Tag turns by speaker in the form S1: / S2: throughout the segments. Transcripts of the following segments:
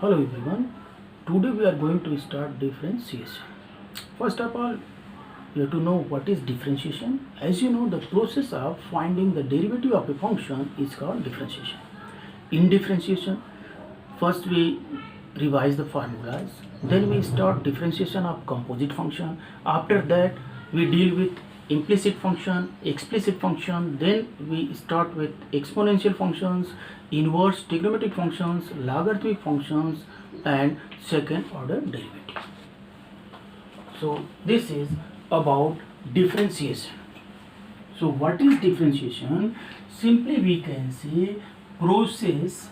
S1: Hello everyone. Today we are going to start differentiation. First of all, you have to know what is differentiation. As you know, the process of finding the derivative of a function is called differentiation. In differentiation, first we revise the formulas, then we start differentiation of composite function. After that, we deal with implicit function, explicit function, then we start with exponential functions, inverse trigonometric functions, logarithmic functions, and second order derivative. So this is about differentiation. So what is differentiation? Simply we can say process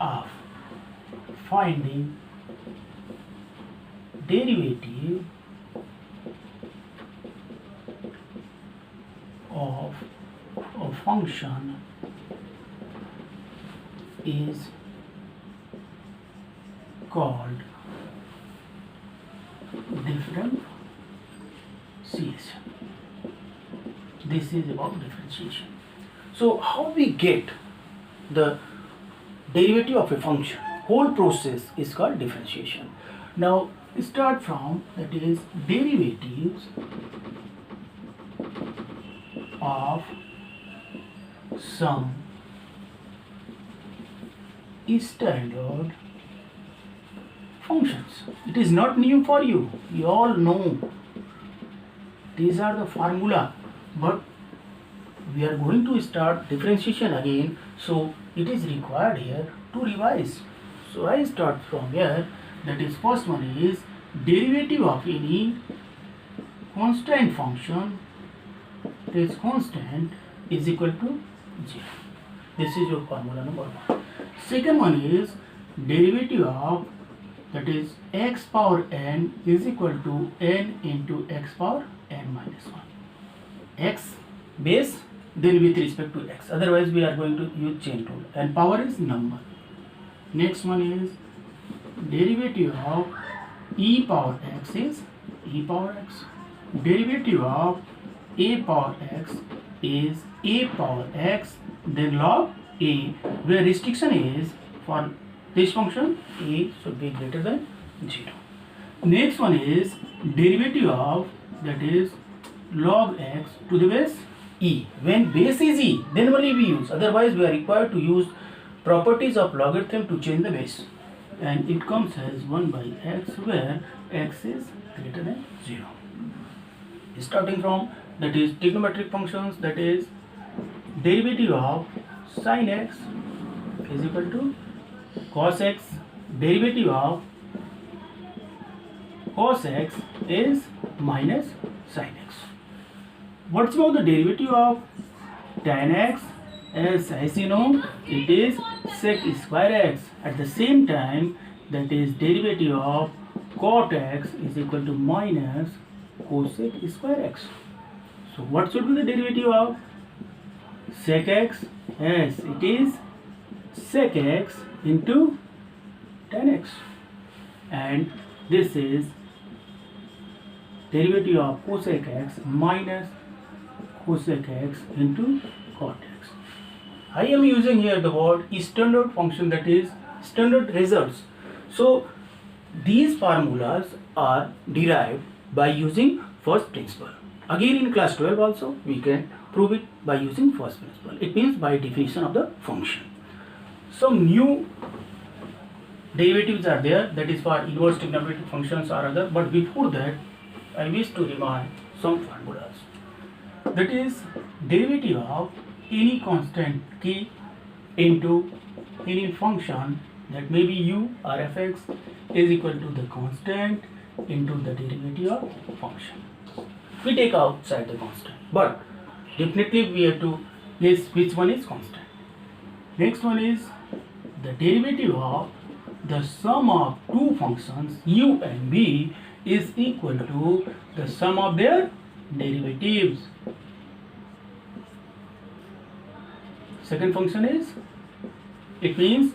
S1: of finding derivative of a function is called differentiation. This is about differentiation. So how we get the derivative of a function? Whole process is called differentiation. Now start from, that is, derivatives of some standard functions. It is not new for you. You all know these are the formula, but we are going to start differentiation again, so it is required here to revise. So I start from here, that is, first one is derivative of any constant function, this constant is equal to 0. This is your formula number 1. Second one is derivative of, that is, x power n is equal to n into x power n minus 1. X base, then with respect to x, otherwise we are going to use chain rule, and power is number. Next one is derivative of e power x is e power x. Derivative of a power x is a power x, then log a, where restriction is for this function a should be greater than 0. Next one is derivative of, that is, log x to the base e. When base is e, then only we use, otherwise we are required to use properties of logarithm to change the base, and it comes as 1 by x, where x is greater than 0. Starting from, that is, trigonometric functions, that is, derivative of sin x is equal to cos x, derivative of cos x is minus sin x. What's about the derivative of tan x? As you know, it is sec square x. At the same time, that is, derivative of cot x is equal to minus cosec square x. So what should be the derivative of sec x? Yes, it is sec x into tan x, and this is derivative of cosec x minus cosec x into cot x. I am using here the word standard function, that is, standard results. So these formulas are derived by using first principle. Again in class 12 also we can prove it by using first principle. It means by definition of the function. Some new derivatives are there, that is, for inverse trigonometric functions or other, but before that I wish to remind some formulas. That is, derivative of any constant k into any function, that may be u or fx, is equal to the constant into the derivative of function. We take outside the constant, but definitely we have to guess which one is constant. Next one is the derivative of the sum of two functions u and v is equal to the sum of their derivatives. Second function is, it means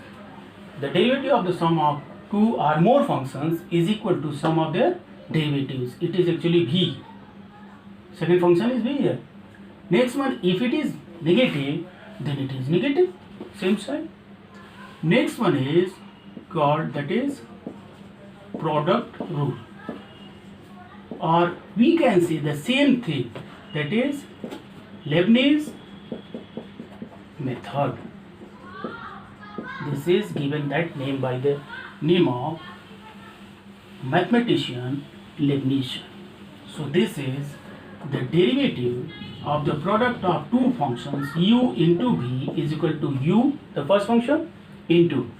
S1: the derivative of the sum of two or more functions is equal to sum of their derivatives. It is actually v. Second function is v here. Next one, if it is negative, then it is negative. same side. Next one is called, that is product rule, or we can say the same thing, that is Leibniz method. This is given that name by the name of mathematician Leibniz. So this is the derivative of the product of two functions u into v is equal to u, the first function, into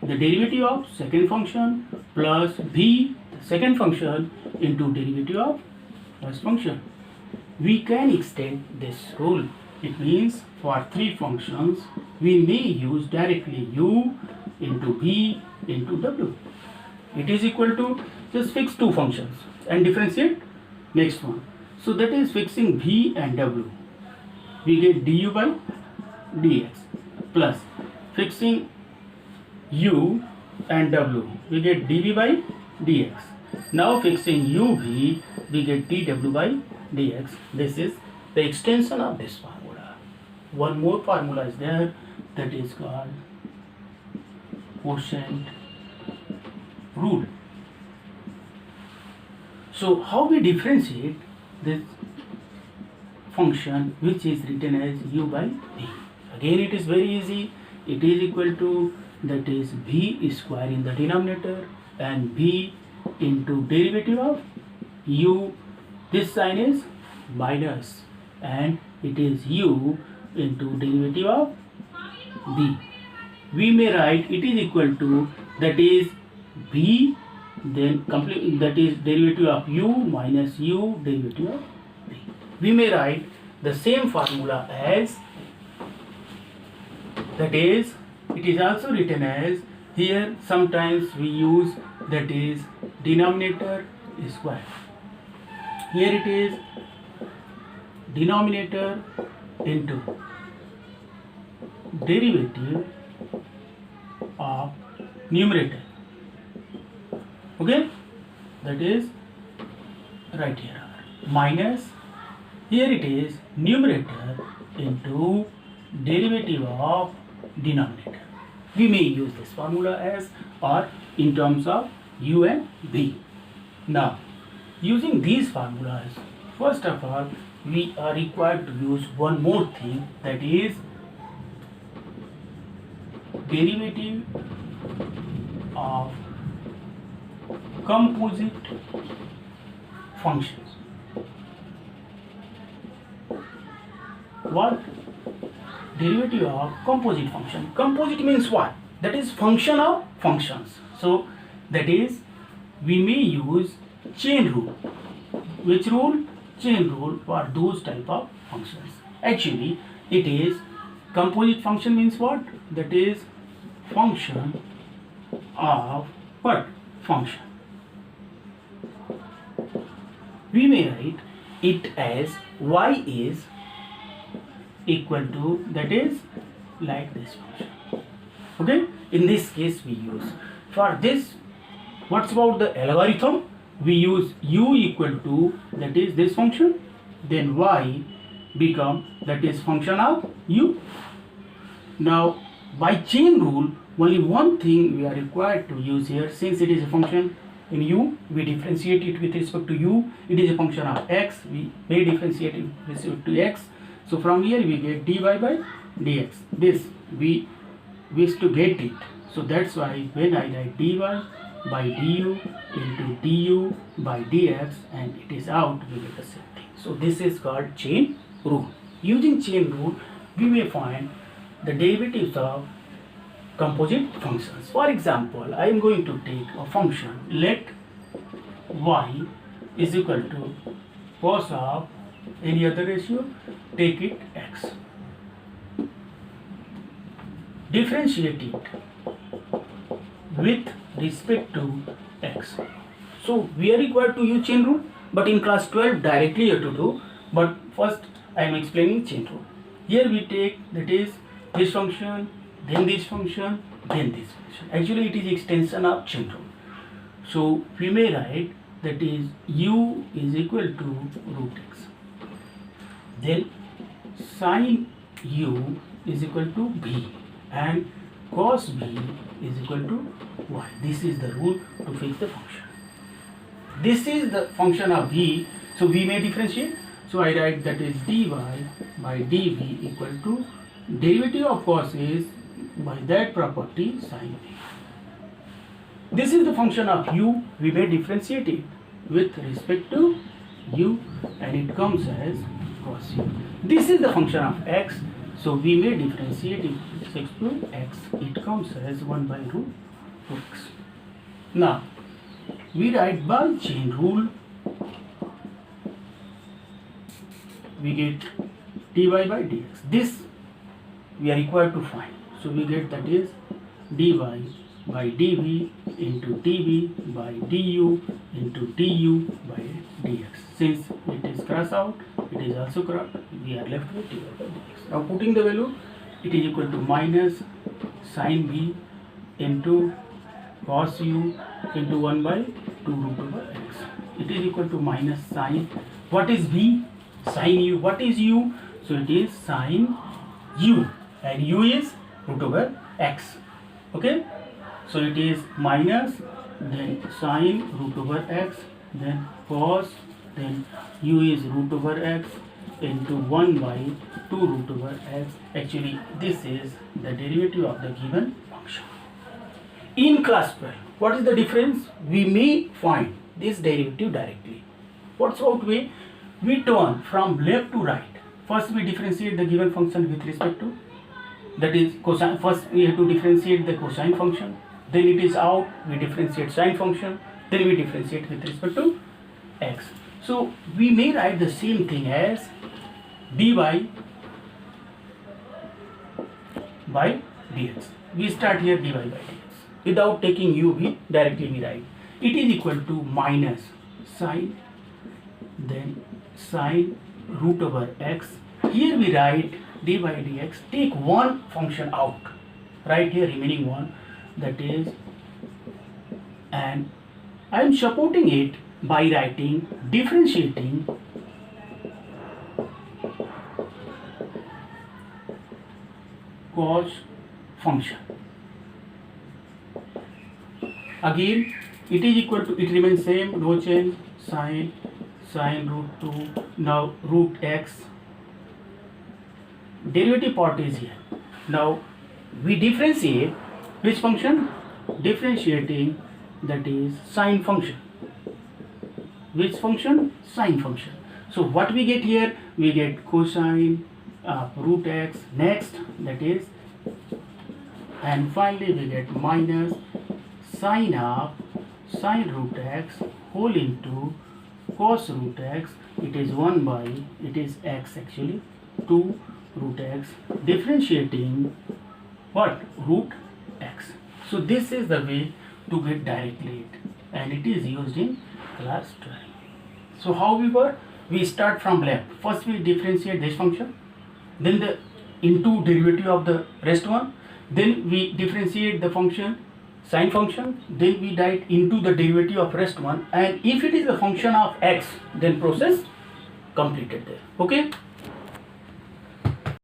S1: the derivative of second function plus v, the second function, into derivative of first function. We can extend this rule. It means for three functions we may use directly u into v into w. It is equal to, just fix two functions and differentiate next one. So that is fixing v and w. We get du by dx, plus fixing u and w, we get dv by dx. Now fixing uv, we get dw by dx. This is the extension of this formula. One more formula is there, that is called quotient rule. So how we differentiate this function which is written as u by v? Again it is very easy. It is equal to, that is v square in the denominator and v into derivative of u. This sign is minus and it is u into derivative of v. We may write it is equal to, that is v, then complete, that is derivative of u minus u derivative of v. We may write the same formula as, that is, it is also written as, here sometimes we use, that is denominator square. Here it is denominator into derivative of numerator. Okay, that is right here, minus, here it is numerator into derivative of denominator. We may use this formula as, or in terms of u and v. Now using these formulas, first of all we are required to use one more thing, that is derivative of composite functions. What? Derivative of composite function. Composite means what? That is function of functions. So that is, we may use chain rule. Which rule? Chain rule for those type of functions. Actually it is, composite function means what? That is function of what? Function. We may write it as y is equal to, that is like this function. Okay, in this case we use, for this, what's about the algorithm? We use u equal to, that is this function, then y become, that is function of u. Now by chain rule, only one thing we are required to use here, since it is a function in u, we differentiate it with respect to u. It is a function of x, we may differentiate it with respect to x. So from here we get dy by dx. This we wish to get it. So that's why when I write dy by du into du by dx and it is out, we get the same thing. So this is called chain rule. Using chain rule, we may find the derivatives of composite functions. For example, I am going to take a function, let y is equal to cos of any other ratio, take it x. Differentiate it with respect to x. So we are required to use chain rule, but in class 12 directly you have to do. But first I am explaining chain rule. Here we take, that is this function, then this function, then this function. Actually it is extension of chain rule. So we may write, that is u is equal to root x. Then sin u is equal to v. and cos b is equal to y. This is the rule to fix the function. This is the function of v, so we may differentiate. So I write that is dy by dv equal to derivative of cos is by that property sin b. This is the function of u, we may differentiate it with respect to u and it comes as cos u. This is the function of x, so we may differentiate it with respect to x, it comes as 1 by root 2x. Now we write by chain rule, we get dy by dx. This we are required to find. So we get that is dy by dv into dv by du into du by dx. Since it is cross out, it is also crossed, we are left with dy by dx. Now putting the value, it is equal to minus sin b into cos u into 1 by 2 root over x. It is equal to minus sin. What is b? Sin u. What is u? So it is sin u and u is root over x. Okay. So it is minus, then sin root over x, then cos, then u is root over x into 1 by 2 root over x. Actually, this is the derivative of the given function. In class 12, what is the difference? We may find this derivative directly. What's out way? We turn from left to right. First we differentiate the given function with respect to, that is cosine. First we have to differentiate the cosine function, then it is out, we differentiate sine function, then we differentiate with respect to x. So we may write the same thing as dy by dx. We start here dy by dx. Without taking u, we directly we write. It is equal to minus sine, then sine root over x. Here we write dy by dx. Take one function out. Right here remaining one, that is, and I am supporting it by writing differentiating cos function. Again it is equal to, it remains same, no change, sine root 2, now root x, derivative part is here. Now we differentiate which function? Differentiating, that is sine function. Which function? Sine function. So what we get here? We get cosine root x, next, that is, and finally we get minus sine of sine root x whole into cos root x. It is 1 by, it is x actually, 2 root x, differentiating what? Root x. So this is the way to get directly it, and it is used in class 12. So how we work? We start from left. First we differentiate this function, then the into derivative of the rest one, then we differentiate the function sine function, then we write into the derivative of rest one, and if it is a function of x, then process completed there. Okay.